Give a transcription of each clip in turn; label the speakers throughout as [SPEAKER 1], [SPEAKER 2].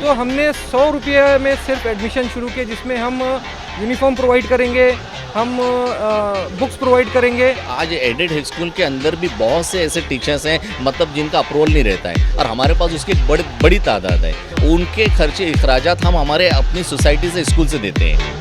[SPEAKER 1] तो हमने 100 रुपये में सिर्फ एडमिशन शुरू किया, जिसमें हम यूनिफॉर्म प्रोवाइड करेंगे, हम बुक्स प्रोवाइड करेंगे।
[SPEAKER 2] आज एडेड हाई स्कूल के अंदर भी बहुत से ऐसे टीचर्स हैं मतलब जिनका अप्रूवल नहीं रहता है और हमारे पास उसकी बड़ी तादाद है। उनके खर्चे अखराजात हम हमारे अपनी सोसाइटी से स्कूल से देते हैं।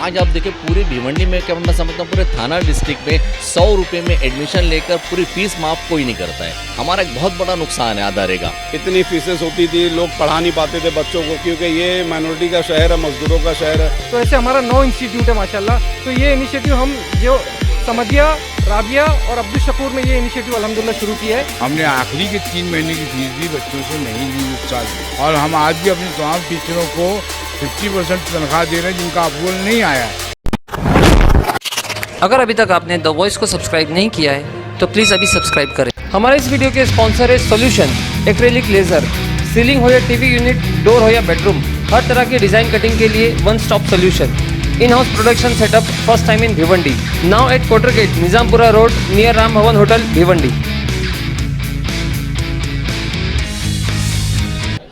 [SPEAKER 2] आज आप देखिए पूरी भिवंडी में क्या मैं समझता हूँ पूरे थाना डिस्ट्रिक्ट में 100 रुपये में एडमिशन लेकर पूरी फीस माफ कोई नहीं करता है। हमारा एक बहुत बड़ा नुकसान है अदारे का।
[SPEAKER 3] इतनी फीसेस होती थी, लोग पढ़ा नहीं पाते थे बच्चों को, क्योंकि ये माइनॉरिटी का शहर है, मजदूरों का शहर है।
[SPEAKER 1] तो ऐसे हमारा 9 इंस्टीट्यूट है माशाल्लाह। तो ये इनिशिएटिव हम जो समदिया, राबिया और अब्दुल शकूर में ये इनिशिएटिव अल्हम्दुलिल्लाह शुरू किया है।
[SPEAKER 4] हमने आखिरी के 3 महीने की फीस भी बच्चों से नहीं ली इस साल, और हम आज भी अपने तमाम टीचरों को 50% तनख्वाह दे रहे हैं जिनका अप्रूवल नहीं आया है।
[SPEAKER 5] अगर अभी तक आपने द वॉइस को सब्सक्राइब नहीं किया है तो प्लीज़ अभी सब्सक्राइब करें। हमारे इस वीडियो के स्पॉन्सर है सॉल्यूशन एक्रेलिक लेज़र। सीलिंग हो या टीवी यूनिट, डोर हो या बेडरूम, हर तरह की डिज़ाइन कटिंग के लिए one stop solution. In house production setup, first time in Bhiwandi. Now at quarter gate, Nizampura road, near Ram Bhavan hotel, Bhiwandi.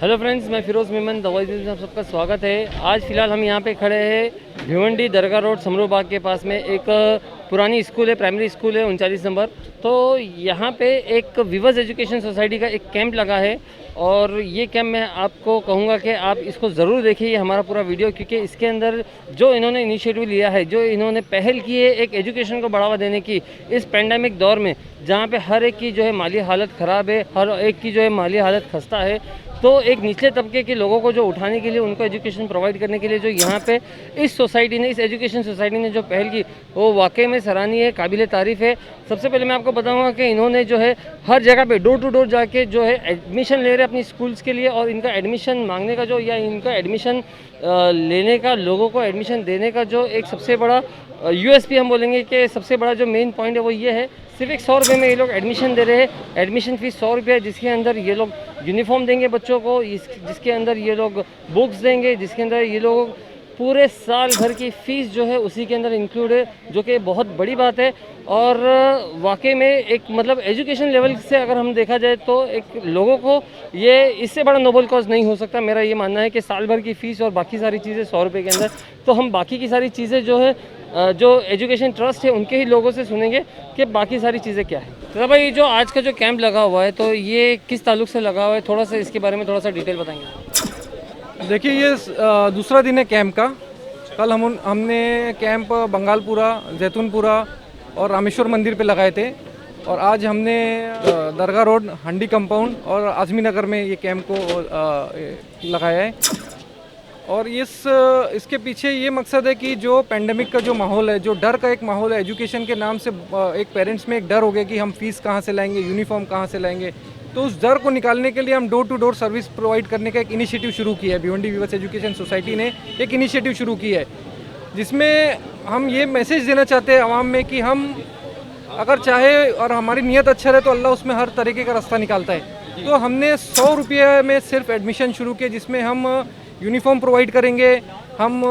[SPEAKER 5] Hello friends, मैं फिरोज़ मेमन, द वॉइस में आप सबका स्वागत है। आज फ़िलहाल हम यहाँ पे खड़े हैं भिवंडी दरगाह रोड समरू बाग के पास में। एक पुरानी स्कूल है, प्राइमरी स्कूल है 39 नंबर। तो यहाँ पे एक विवर्स एजुकेशन सोसाइटी का एक कैंप लगा है और ये कैंप मैं आपको कहूँगा कि आप इसको ज़रूर देखिए हमारा पूरा वीडियो, क्योंकि इसके अंदर जो इन्होंने इनिशिएटिव लिया है, जो इन्होंने पहल की है एक एजुकेशन को बढ़ावा देने की इस पेंडेमिक दौर में, जहाँ पे हर एक की जो है माली हालत ख़राब है, हर एक की जो है माली हालत खस्ता है। तो एक निचले तबके के लोगों को जो उठाने के लिए, उनको एजुकेशन प्रोवाइड करने के लिए जो यहाँ पे इस सोसाइटी ने, इस एजुकेशन सोसाइटी ने जो पहल की, वो वाकई में सराहनीय है, काबिल तारीफ़ है। सबसे पहले मैं आपको बताऊंगा कि इन्होंने जो है हर जगह पे डोर टू डोर जाके जो है एडमिशन ले रहे हैं अपनी स्कूल्स के लिए, और इनका एडमिशन मांगने का जो, या इनका एडमिशन लेने का, लोगों को एडमिशन देने का जो एक सबसे बड़ा यूएसपी हम बोलेंगे कि सबसे बड़ा जो मेन पॉइंट है वो ये है, सिर्फ एक 100 रुपये में ये लोग एडमिशन दे रहे हैं। एडमिशन फ़ीस 100 रुपये है, जिसके अंदर ये लोग यूनिफॉर्म देंगे बच्चों को, जिसके अंदर ये लोग बुक्स देंगे, जिसके अंदर ये लोग पूरे साल भर की फ़ीस जो है उसी के अंदर इंक्लूड है, जो कि बहुत बड़ी बात है। और वाकई में एक मतलब एजुकेशन लेवल से अगर हम देखा जाए तो एक लोगों को ये इससे बड़ा नोबल कॉज नहीं हो सकता। मेरा ये मानना है कि साल भर की फ़ीस और बाकी सारी चीज़ें 100 रुपये के अंदर, तो हम बाकी की सारी चीज़ें जो है जो एजुकेशन ट्रस्ट है उनके ही लोगों से सुनेंगे कि बाकी सारी चीज़ें क्या है। तो भाई जो आज का जो कैंप लगा हुआ है, तो ये किस ताल्लुक़ से लगा हुआ है, थोड़ा सा इसके बारे में थोड़ा सा डिटेल बताएंगे।
[SPEAKER 1] देखिए ये दूसरा दिन है कैंप का। कल हमने कैंप बंगालपुरा, जैतूनपुरा और रामेश्वर मंदिर पे लगाए थे, और आज हमने दरगाह रोड, हंडी कंपाउंड और आज़मी नगर में ये कैंप को लगाया है। और इसके पीछे ये मकसद है कि जो पेंडेमिक का जो माहौल है, जो डर का एक माहौल है, एजुकेशन के नाम से एक पेरेंट्स में एक डर हो गया कि हम फीस कहाँ से लाएंगे, यूनिफॉर्म कहाँ से लाएंगे, तो उस डर को निकालने के लिए हम door to door service provide करने का एक इनिशिएटिव शुरू किया है। भिवंडी विवर्स एजुकेशन सोसाइटी ने एक इनिशिएटिव शुरू किया है, जिसमें हम ये मैसेज देना चाहते हैं आवाम में कि हम अगर चाहे और हमारी नीयत अच्छा रहे तो अल्लाह उसमें हर तरीके का रास्ता निकालता है। तो हमने 100 रुपये में सिर्फ एडमिशन शुरू किया, जिसमें हम यूनिफॉर्म प्रोवाइड करेंगे, हम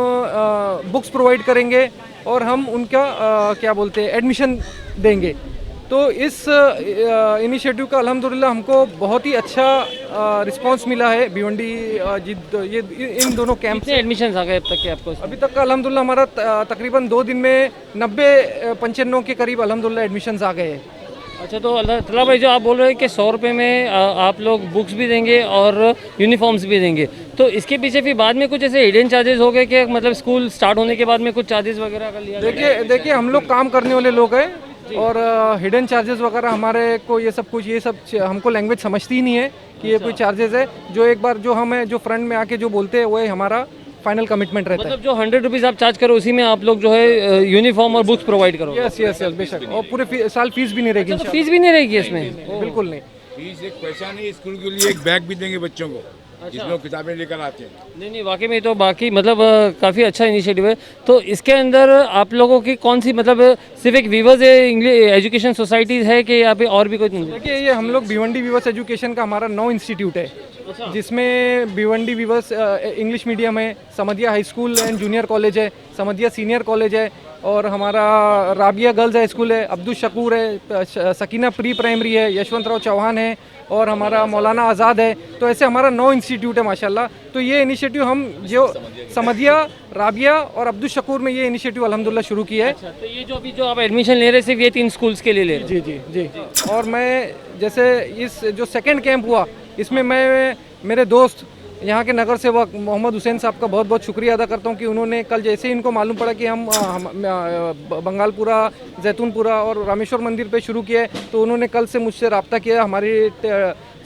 [SPEAKER 1] बुक्स प्रोवाइड करेंगे और हम उनका क्या बोलते हैं एडमिशन देंगे। तो इस इनिशिएटिव का अल्हम्दुलिल्लाह हमको बहुत ही अच्छा रिस्पांस मिला है। भिवंडी ये इन दोनों कैंप से
[SPEAKER 5] एडमिशन आ गए अब तक के आपको?
[SPEAKER 1] अभी तक का अल्हम्दुलिल्लाह हमारा तकरीबन 2 दिन में 90-95 के करीब अल्हम्दुलिल्लाह एडमिशन्स आ गए हैं।
[SPEAKER 5] अच्छा, तो अल्लाह भाई जो आप बोल रहे हैं कि 100 रुपये में आप लोग बुक्स भी देंगे और यूनिफॉर्म्स भी देंगे, तो इसके पीछे फिर बाद में कुछ ऐसे हिडन चार्जेस हो गए कि मतलब स्कूल स्टार्ट होने के बाद में कुछ चार्जेस वगैरह का लिया?
[SPEAKER 1] देखिए हम लोग काम करने वाले लोग हैं, और हिडन चार्जेस वगैरह हमारे को ये सब हमको लैंग्वेज समझती ही नहीं है कि ये कोई चार्जेस है। जो एक बार जो हमें जो फ्रंट में आके जो बोलते हैं वो हमारा फाइनल कमिटमेंट रहता है।
[SPEAKER 5] मतलब जो 100 रुपीज़ आप चार्ज करो उसी में आप लोग जो है यूनिफॉर्म और बुक्स प्रोवाइड करो?
[SPEAKER 1] यस बेशक, और पूरे साल फीस भी नहीं रहेगी।
[SPEAKER 5] अच्छा, तो फीस भी नहीं रहेगी इसमें?
[SPEAKER 1] बिल्कुल नहीं,
[SPEAKER 4] फीस एक पैसा नहीं, स्कूल के लिए एक बैग भी देंगे बच्चों को, जिसमें किताबें लेकर आते हैं।
[SPEAKER 5] नहीं वाकई में तो बाकी मतलब काफ़ी अच्छा इनिशिएटिव है। तो इसके अंदर आप लोगों की कौन सी मतलब सिर्फ एक विवर्स इंग्लिश एजुकेशन सोसाइटीज़ है कि यहाँ पे और भी कोई?
[SPEAKER 1] देखिए ये हम लोग भिवंडी विवर्स एजुकेशन का हमारा 9 इंस्टीट्यूट है, जिसमें भिवंडी विवर्स इंग्लिश मीडियम है, Samadhiya high school and junior college है, समधिया सीनियर कॉलेज है, और हमारा राबिया गर्ल्स हाई स्कूल है, अब्दुल शकूर है, सकीना प्री प्राइमरी है, यशवंतराव चौहान है, और हमारा मौलाना आज़ाद है। तो ऐसे हमारा 9 इंस्टीट्यूट है माशाल्लाह। तो ये इनिशिएटिव हम जो समधिया, राबिया और अब्दुल शकूर में ये इनिशिएटिव अल्हम्दुलिल्लाह शुरू किया है।
[SPEAKER 5] अच्छा, तो ये जो अभी जो आप एडमिशन ले रहे हैं सिर्फ ये 3 स्कूल्स के लिए ले रहे हैं?
[SPEAKER 1] जी जी जी। और मैं जैसे इस जो सेकंड कैंप हुआ इसमें मैं मेरे दोस्त यहाँ के नगर सेवक मोहम्मद हुसैन साहब का बहुत बहुत शुक्रिया अदा करता हूँ कि उन्होंने कल जैसे ही इनको मालूम पड़ा कि हम बंगालपुरा, जैतूनपुरा और रामेश्वर मंदिर पे शुरू किया है, तो उन्होंने कल से मुझसे रब्ता किया, हमारी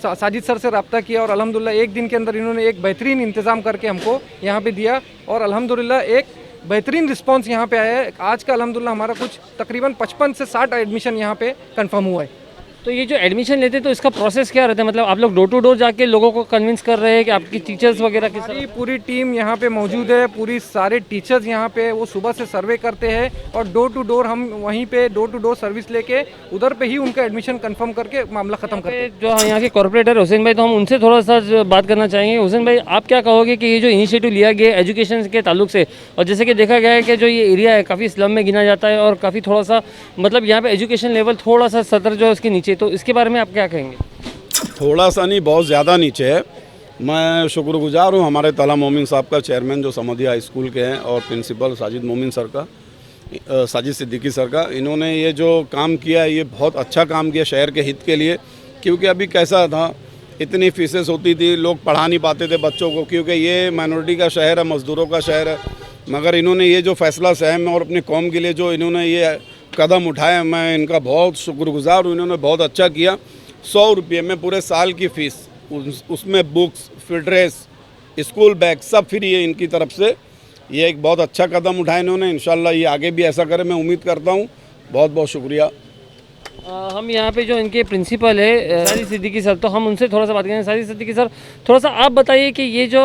[SPEAKER 1] साजिद सर से रब्ता किया, और अल्हम्दुलिल्लाह एक दिन के अंदर इन्होंने एक बेहतरीन इंतज़ाम करके हमको यहाँ पे दिया, और अल्हम्दुलिल्लाह एक बेहतरीन रिस्पांस यहाँ पे आया है। आज का अल्हम्दुलिल्लाह हमारा कुछ तकरीबन 55 से 60 एडमिशन यहाँ पे कंफर्म हुआ है।
[SPEAKER 5] तो ये जो एडमिशन लेते हैं तो इसका प्रोसेस क्या रहता है? मतलब आप लोग डोर टू डोर जाके लोगों को कन्विंस कर रहे हैं कि आपकी टीचर्स वगैरह किस तरह?
[SPEAKER 1] पूरी टीम यहाँ पे मौजूद है, पूरी सारे टीचर्स यहाँ पे वो सुबह से सर्वे करते हैं, और डोर टू डोर हम वहीं पे डोर टू डोर सर्विस लेके उधर पे ही उनका एडमिशन कंफर्म करके मामला ख़त्म करते हैं।
[SPEAKER 5] जो यहाँ के कॉर्पोरेटर हुसैन भाई, तो हम उनसे थोड़ा सा बात करना चाहेंगे। हुसैन भाई, आप क्या कहोगे कि ये जो इनिशिएटिव लिया गया एजुकेशन के ताल्लुक से, और जैसे कि देखा गया है कि जो ये एरिया है काफ़ी स्लम में गिना जाता है और काफ़ी थोड़ा सा मतलब यहाँ पे एजुकेशन लेवल थोड़ा सा सतर जो है उसके नीचे, तो इसके बारे में आप क्या कहेंगे?
[SPEAKER 3] थोड़ा सा नहीं, बहुत ज़्यादा नीचे है। मैं शुक्रगुजार हूँ हमारे तला मोमिन साहब का, चेयरमैन जो समधिया हाई स्कूल के हैं, और प्रिंसिपल साजिद मोमिन सर का, साजिद सिद्दीकी सर का। इन्होंने ये जो काम किया है ये बहुत अच्छा काम किया शहर के हित के लिए, क्योंकि अभी कैसा था, इतनी फीसेस होती थी, लोग पढ़ा नहीं पाते थे बच्चों को, क्योंकि ये माइनॉरिटी का शहर है, मज़दूरों का शहर है। मगर इन्होंने ये जो फैसला सहम और अपनी कौम के लिए जो इन्होंने ये कदम उठाया, मैं इनका बहुत शुक्रगुजार हूँ। इन्होंने बहुत अच्छा किया। 100 रुपये में पूरे साल की फ़ीस, उसमें बुक्स, फिर ड्रेस, स्कूल बैग सब फ्री है इनकी तरफ से। ये एक बहुत अच्छा कदम उठाया इन्होंने। इंशाल्लाह ये आगे भी ऐसा करें, मैं उम्मीद करता हूँ। बहुत बहुत शुक्रिया।
[SPEAKER 5] हम यहाँ पे जो इनके प्रिंसिपल है साजिद सिद्दीकी सर, तो हम उनसे थोड़ा सा बात करेंगे। साजिद सिद्दीकी सर, थोड़ा सा आप बताइए कि ये जो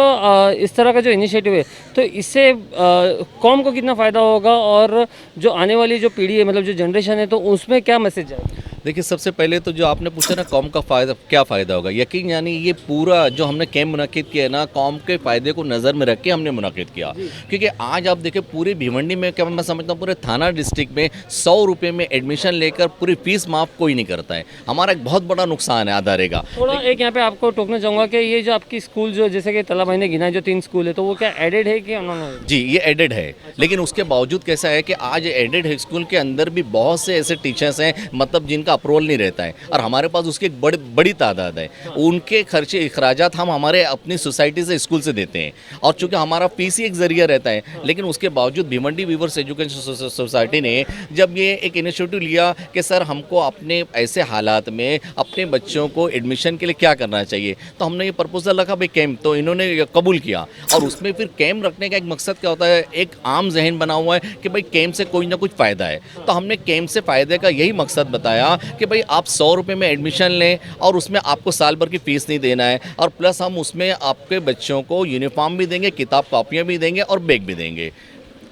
[SPEAKER 5] इस तरह का जो इनिशिएटिव है, तो इससे कौम को कितना फ़ायदा होगा, और जो आने वाली जो पीढ़ी है, मतलब जो जनरेशन है, तो उसमें क्या मैसेज है?
[SPEAKER 2] देखिए, सबसे पहले तो जो आपने पूछा ना कौम का फ़ायदा, क्या फ़ायदा होगा, यकीन यानी ये पूरा जो हमने कैंप मुनक़िद किया है ना, कौम के फ़ायदे को नज़र में रख के हमने मुनक़िद किया। क्योंकि आज आप देखें पूरे भिवंडी में, क्या मैं समझता हूँ पूरे थाना डिस्ट्रिक्ट में 100 रुपये में एडमिशन लेकर पूरी फ़ीस माफ़ कोई नहीं करता है। हमारा एक बहुत बड़ा नुकसान है अदारे का।
[SPEAKER 5] थोड़ा एक यहाँ पे आपको टोकना चाहूँगा कि ये जो आपकी स्कूल जो जैसे कि तला भाई ने गिना जो 3 स्कूल है, तो वो क्या एडेड है कि नॉन?
[SPEAKER 2] जी, ये एडेड है। लेकिन उसके बावजूद कैसा है कि आज एडेड स्कूल के अंदर भी बहुत से ऐसे टीचर्स हैं, मतलब जिनका अप्रूवल नहीं रहता है, और हमारे पास उसकी एक बड़ी तादाद है। उनके खर्चे अखराजात हम हमारे अपनी सोसाइटी से, स्कूल से देते हैं, और चूँकि हमारा फीस ही एक ज़रिया रहता है। लेकिन उसके बावजूद भिवंडी वीवर्स एजुकेशन सोसाइटी ने जब ये एक इनिशिएटिव लिया कि सर हमको अपने ऐसे हालात में अपने बच्चों को एडमिशन के लिए क्या करना चाहिए, तो हमने ये प्रपोजल रखा भाई कैंप, तो इन्होंने कबूल किया। और उसमें फिर कैंप रखने का एक मकसद क्या होता है, एक आम जहन बना हुआ है कि भाई कैंप से कोई ना कुछ फ़ायदा है, तो हमने कैंप से फ़ायदे का यही मकसद बताया कि भाई आप 100 रुपये में एडमिशन लें, और उसमें आपको साल भर की फ़ीस नहीं देना है, और प्लस हम उसमें आपके बच्चों को यूनिफॉर्म भी देंगे, किताब कॉपियाँ भी देंगे, और बैग भी देंगे।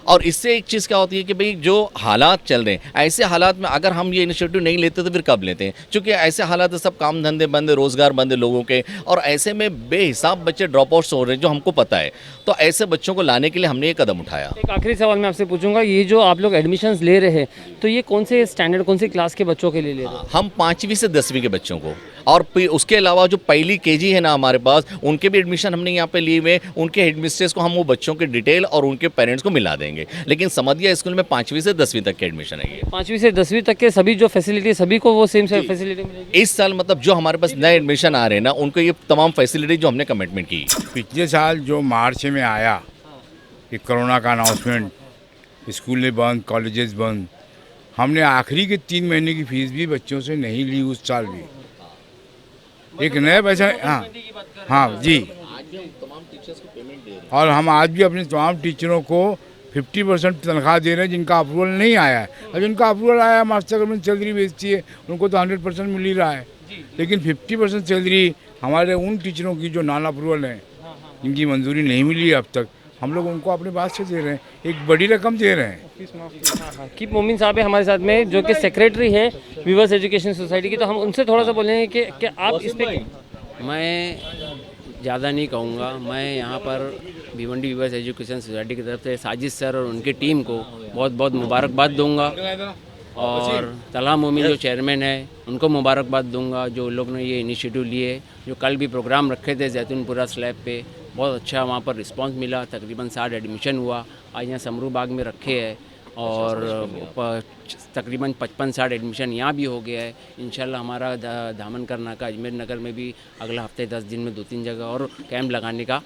[SPEAKER 2] और इससे एक चीज़ क्या होती है कि भाई जो हालात चल रहे हैं, ऐसे हालात में अगर हम ये इनिशिएटिव नहीं लेते तो फिर कब लेते हैं, क्योंकि ऐसे हालात है सब काम धंधे बंद है, रोज़गार बंद है लोगों के, और ऐसे में बेहिसाब बच्चे ड्रॉप आउट्स हो रहे हैं जो हमको पता है। तो ऐसे बच्चों को लाने के लिए हमने ये कदम उठाया।
[SPEAKER 5] एक आखिरी सवाल मैं आपसे पूछूंगा, ये जो आप लोग एडमिशन्स ले रहे हैं, तो ये कौन से स्टैंडर्ड, कौन सी क्लास के बच्चों के लिए ले रहे हैं?
[SPEAKER 2] हम 5वीं से 10वीं के बच्चों को, और उसके अलावा जो पहली केजी है ना हमारे पास, उनके भी एडमिशन हमने यहाँ पे लिए हुए। उनके हेडमिस्ट्रेस को हम वो बच्चों के डिटेल और उनके पेरेंट्स को मिला देंगे। लेकिन समधिया स्कूल में 5वीं से 10वीं तक के एडमिशन है।
[SPEAKER 5] 5वीं से 10वीं तक के सभी जो फैसिलिटी, सभी को वो सेम फैसिलिटी मिलेगी
[SPEAKER 2] इस साल? मतलब जो हमारे पास नए एडमिशन आ रहे हैं ना, उनको ये तमाम फैसिलिटी जो हमने कमिटमेंट की।
[SPEAKER 4] पिछले साल जो मार्च में आया कि कोरोना का अनाउंसमेंट, स्कूलें बंद, कॉलेजेस बंद, हमने आखिरी के 3 महीने की फ़ीस भी बच्चों से नहीं ली उस साल भी। एक नया पैसा, हाँ जी, और हम आज भी अपने तमाम टीचरों को 50% तनख्वाह दे रहे हैं जिनका अप्रूवल नहीं आया है। और जिनका अप्रूवल आया है, मास्टर गवर्नमेंट सैलरी भेजती है, उनको तो 100% मिल ही रहा है। लेकिन 50% सैलरी हमारे उन टीचरों की जो नॉन अप्रूवल हैं, जिनकी मंजूरी नहीं मिली है अब तक, हम लोग उनको अपने पास से दे रहे हैं, एक बड़ी रकम दे रहे हैं।
[SPEAKER 5] कीप मोमिन साहब है हमारे साथ में, जो कि सेक्रेटरी है वीवर्स एजुकेशन सोसाइटी की, तो हम उनसे थोड़ा सा बोलेंगे कि आप इस पे।
[SPEAKER 6] मैं ज़्यादा नहीं कहूँगा। मैं यहाँ पर भिवंडी वीवर्स एजुकेशन सोसाइटी की तरफ से साजिद सर और उनकी टीम को बहुत बहुत मुबारकबाद दूंगा, और तलहा मोमिन जो चेयरमैन है उनको मुबारकबाद दूंगा, जो लोग ने ये इनिशिएटिव लिए। जो कल भी प्रोग्राम रखे थे जैतूनपुरा स्लैब पे, बहुत अच्छा वहाँ पर रिस्पांस मिला। तकरीबन 60 एडमिशन हुआ। आज यहाँ समरू बाग में रखे हैं और तकरीबन 55-60 एडमिशन यहाँ भी हो गया है। इंशाल्लाह हमारा दामनकर नाका अजमेर नगर में भी अगला हफ्ते 10 दिन में 2-3 जगह और कैंप लगाने का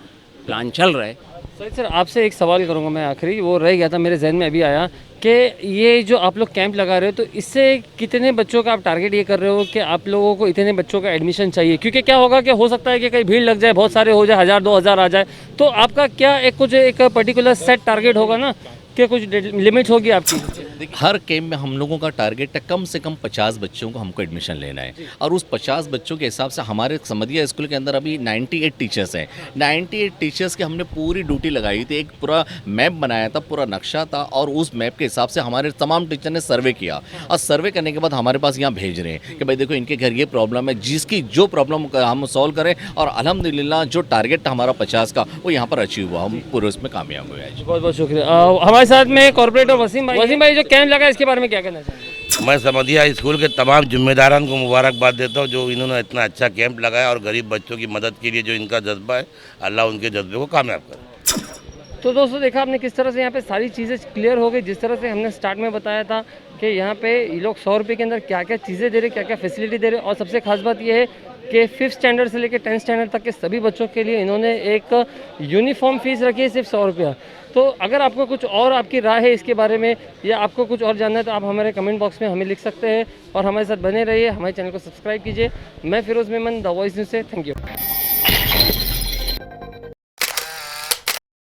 [SPEAKER 6] प्लान चल रहा है।
[SPEAKER 5] सर आपसे एक सवाल करूंगा मैं, आखिरी वो रह गया था मेरे जहन में अभी आया कि ये जो आप लोग कैंप लगा रहे हो, तो इससे कितने बच्चों का आप टारगेट ये कर रहे हो कि आप लोगों को इतने बच्चों का एडमिशन चाहिए? क्योंकि क्या होगा कि हो सकता है कि कहीं भीड़ लग जाए, बहुत सारे हो जाए, 1000-2000 आ जाए, तो आपका क्या एक पर्टिकुलर सेट टारगेट होगा ना, कि कुछ लिमिट होगी आपकी?
[SPEAKER 2] हर कैंप में हम लोगों का टारगेट है कम से कम 50 बच्चों को हमको एडमिशन लेना है, और उस 50 बच्चों के हिसाब से हमारे समधिया स्कूल के अंदर अभी 98 टीचर्स हैं। 98 टीचर्स की हमने पूरी ड्यूटी लगाई थी, एक पूरा मैप बनाया था, पूरा नक्शा था, और उस मैप के हिसाब से हमारे तमाम टीचर ने सर्वे किया, और सर्वे करने के बाद हमारे पास यहाँ भेज रहे हैं कि भाई देखो इनके घर ये प्रॉब्लम है, जिसकी जो प्रॉब्लम हम सॉल्व करें, और अल्हम्दुलिल्लाह जो टारगेट था हमारा 50 का वो यहाँ पर अचीव हुआ, हम पूरे उसमें कामयाब हुए।
[SPEAKER 5] बहुत बहुत शुक्रिया। हमारे साथ में कॉर्पोरेटर वसीम भाई जो कैंप लगा इसके बारे में क्या कहना चाहेंगे?
[SPEAKER 7] मैं समधिया स्कूल के तमाम जिम्मेदारान को मुबारकबाद देता हूँ, जो इन्होंने इतना अच्छा कैंप लगाया, और गरीब बच्चों की मदद के लिए जो इनका जज्बा है, अल्लाह उनके जज्बे को कामयाब करे।
[SPEAKER 5] तो दोस्तों देखा आपने किस तरह से यहाँ पे सारी चीज़ें क्लियर हो गई। जिस तरह से हमने स्टार्ट में बताया था कि यहाँ पे ये लोग 100 रुपये के अंदर क्या क्या चीज़ें दे रहे, क्या क्या फैसिलिटी दे रहे, और सबसे खास बात ये है कि 5th स्टैंडर्ड से लेकर 10th स्टैंडर्ड तक के सभी बच्चों के लिए इन्होंने एक यूनिफॉर्म फीस रखी है, सिर्फ 100 रुपया। तो अगर आपको कुछ और आपकी राय है इसके बारे में, या आपको कुछ और जानना है, तो आप हमारे कमेंट बॉक्स में हमें लिख सकते हैं, और हमारे साथ बने रहिए, हमारे चैनल को सब्सक्राइब कीजिए। मैं Firoz Memon, the voice news से, थैंक यू।